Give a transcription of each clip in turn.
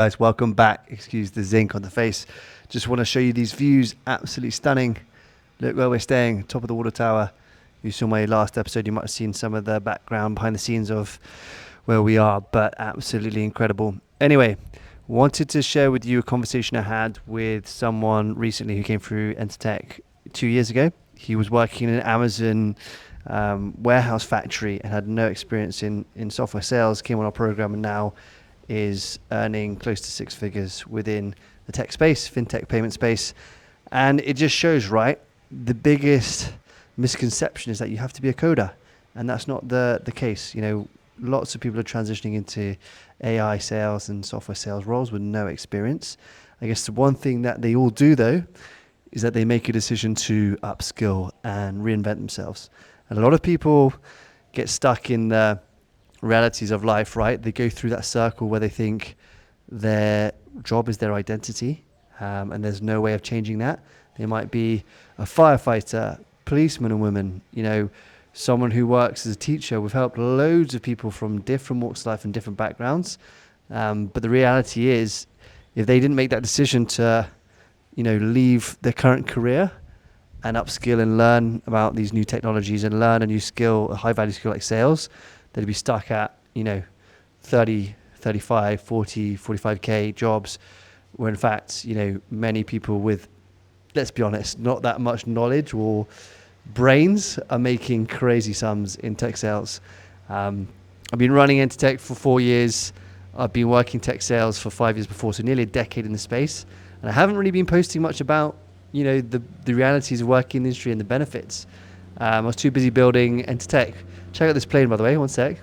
Guys, welcome back. Excuse the zinc on the face. Just want to show you these views. Absolutely stunning. Look where we're staying, top of the water tower. You saw my last episode, you might have seen some of the background behind the scenes of where we are, but absolutely incredible. Anyway, wanted to share with you a conversation I had with someone recently who came through Entertech 2 years ago. He was working in an Amazon warehouse factory and had no experience in software sales, came on our program and now is earning close to six figures within the tech space, fintech payment space. And it just shows, right, the biggest misconception is that you have to be a coder. And that's not the case. You know, lots of people are transitioning into AI sales and software sales roles with no experience. I guess the one thing that they all do, though, is that they make a decision to upskill and reinvent themselves. And a lot of people get stuck in the realities of life, right? They go through that circle where they think their job is their identity, and there's no way of changing that. They might be a firefighter, policeman and women, you know, someone who works as a teacher. We've helped loads of people from different walks of life and different backgrounds. But the reality is, if they didn't make that decision to, you know, leave their current career and upskill and learn about these new technologies and learn a new skill, a high value skill like sales, they'd be stuck at, you know, 30, 35, 40, 45K jobs, where in fact, you know, many people with, let's be honest, not that much knowledge or brains are making crazy sums in tech sales. I've been running Entertech for 4 years. I've been working tech sales for 5 years before, so nearly a decade in the space. And I haven't really been posting much about, you know, the realities of working in the industry and the benefits. I was too busy building Entertech. Check out this plane, by the way, one sec.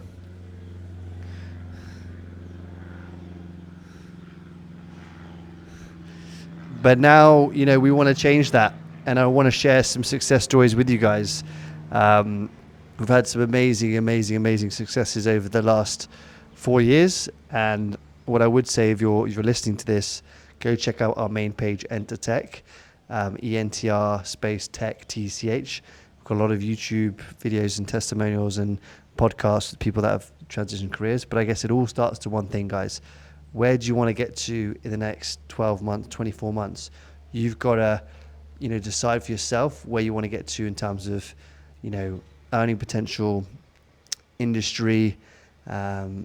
But now, you know, we want to change that. And I want to share some success stories with you guys. We've had some amazing successes over the last 4 years. And what I would say, if you're listening to this, go check out our main page, Entertech, ENTR space tech TCH. Got a lot of YouTube videos and testimonials and podcasts with people that have transitioned careers. But I guess it all starts to one thing, guys. Where do you want to get to in the next 12 months, 24 months? You've got to, you know, decide for yourself where you want to get to in terms of, you know, earning potential, industry,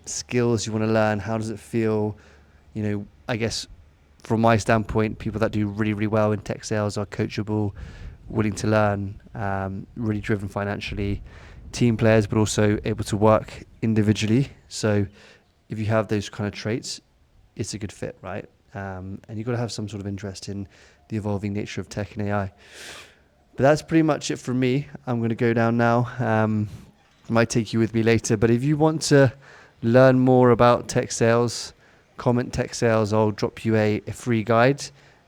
skills you want to learn. How does it feel? You know, I guess from my standpoint, people that do really well in tech sales are coachable, willing to learn, really driven financially, team players, but also able to work individually. So if you have those kind of traits, it's a good fit, right? And you've got to have some sort of interest in the evolving nature of tech and AI. But that's pretty much it from me. I'm going to go down now. Might take you with me later. But if you want to learn more about tech sales, comment tech sales, I'll drop you a free guide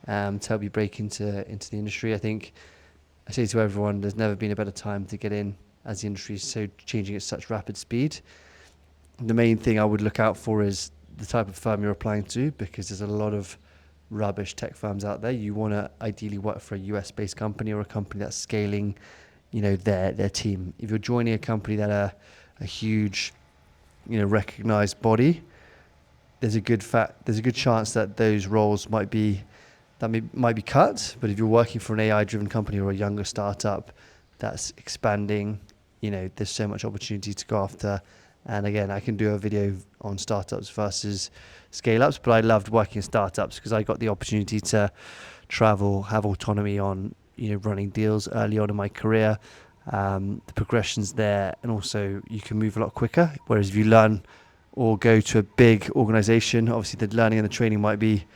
to help you break into the industry. I think I say to everyone, there's never been a better time to get in, as the industry is so changing at such rapid speed. The main thing I would look out for is the type of firm you're applying to, because there's a lot of rubbish tech firms out there. You want to ideally work for a US-based company or a company that's scaling, you know, their team. If you're joining a company that are a huge, you know, recognized body, there's a good chance that those roles might be cut. But if you're working for an AI-driven company or a younger startup that's expanding, you know, there's so much opportunity to go after. And again, I can do a video on startups versus scale-ups, but I loved working in startups because I got the opportunity to travel, have autonomy on, you know, running deals early on in my career. The progression's there, and also you can move a lot quicker. Whereas if you learn or go to a big organization, obviously the learning and the training might be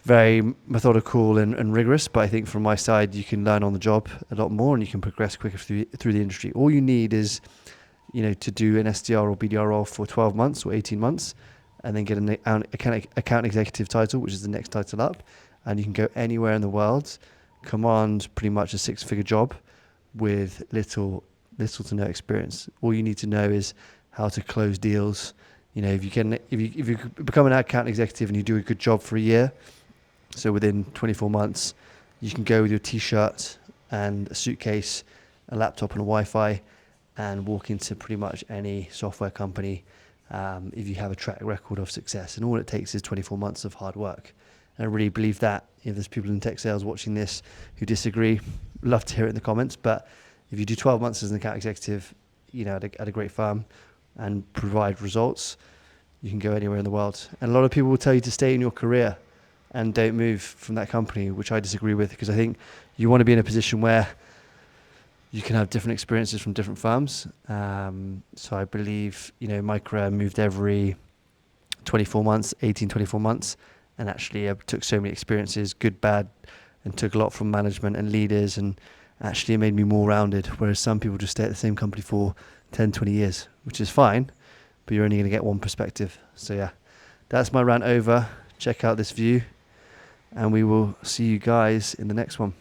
very methodical and rigorous, but I think from my side, you can learn on the job a lot more and you can progress quicker through the industry. All you need is, you know, to do an SDR or BDR role for 12 months or 18 months and then get an account executive title, which is the next title up, and you can go anywhere in the world, command pretty much a six-figure job with little to no experience. All you need to know is how to close deals. You know, if you become an account executive and you do a good job for a year, so within 24 months, you can go with your t-shirt and a suitcase, a laptop and a Wi-Fi, and walk into pretty much any software company if you have a track record of success. And all it takes is 24 months of hard work. And I really believe that. If there's people in tech sales watching this who disagree, love to hear it in the comments. But if you do 12 months as an account executive, at a great firm and provide results, you can go anywhere in the world. And a lot of people will tell you to stay in your career and don't move from that company, which I disagree with, because I think you want to be in a position where you can have different experiences from different firms. So I believe, my career moved every 24 months, 24 months, and actually I took so many experiences, good, bad, and took a lot from management and leaders, and actually it made me more rounded, whereas some people just stay at the same company for 10, 20 years, which is fine, but you're only going to get one perspective. So yeah, that's my rant over. Check out this view, and we will see you guys in the next one.